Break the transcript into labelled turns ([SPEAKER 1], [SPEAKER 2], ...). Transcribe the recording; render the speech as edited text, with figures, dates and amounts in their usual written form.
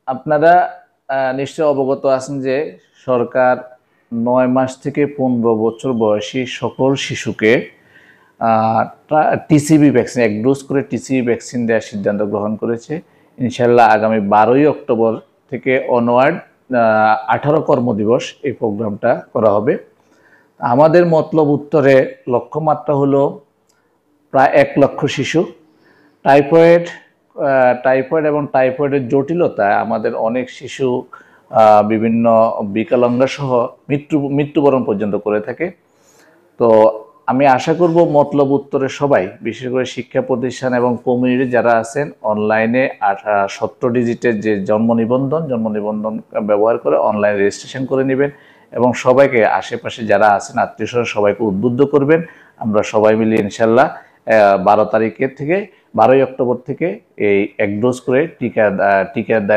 [SPEAKER 1] আপনারা নিশ্চয় অবগত আছেন যে সরকার 9 মাস থেকে 15 বছর বয়সী সকল শিশুকে টিসিবি ভ্যাকসিন, 1 ডোজ করে টিসিবি ভ্যাকসিন দেওয়ার সিদ্ধান্ত গ্রহণ করেছে। ইনশাল্লাহ আগামী 12ই অক্টোবর থেকে অনওয়ার্ড 18 কর্মদিবস এই প্রোগ্রামটা করা হবে। আমাদের মতলব উত্তরে লক্ষ্যমাত্রা হলো প্রায় 1 লক্ষ শিশু। টাইফয়েড এবং টাইফয়েডের জটিলতায় আমাদের অনেক শিশু বিভিন্ন বিকলাঙ্গ সহ মৃত্যুবরণ পর্যন্ত করে থাকে। তো আমি আশা করব মতলব উত্তরে সবাই, বিশেষ করে শিক্ষা প্রতিষ্ঠান এবং কমিউনিটি যারা আছেন, অনলাইনে 17 ডিজিটের যে জন্ম নিবন্ধন ব্যবহার করে অনলাইন রেজিস্ট্রেশন করে নেবেন এবং সবাইকে, আশেপাশে যারা আছেন আত্মীয় স্বজন, সবাইকে উদ্বুদ্ধ করবেন। আমরা সবাই মিলে ইনশাল্লাহ 12 অক্টোবর থেকে এই 1 ডোজ করে টিকা দেওয়ার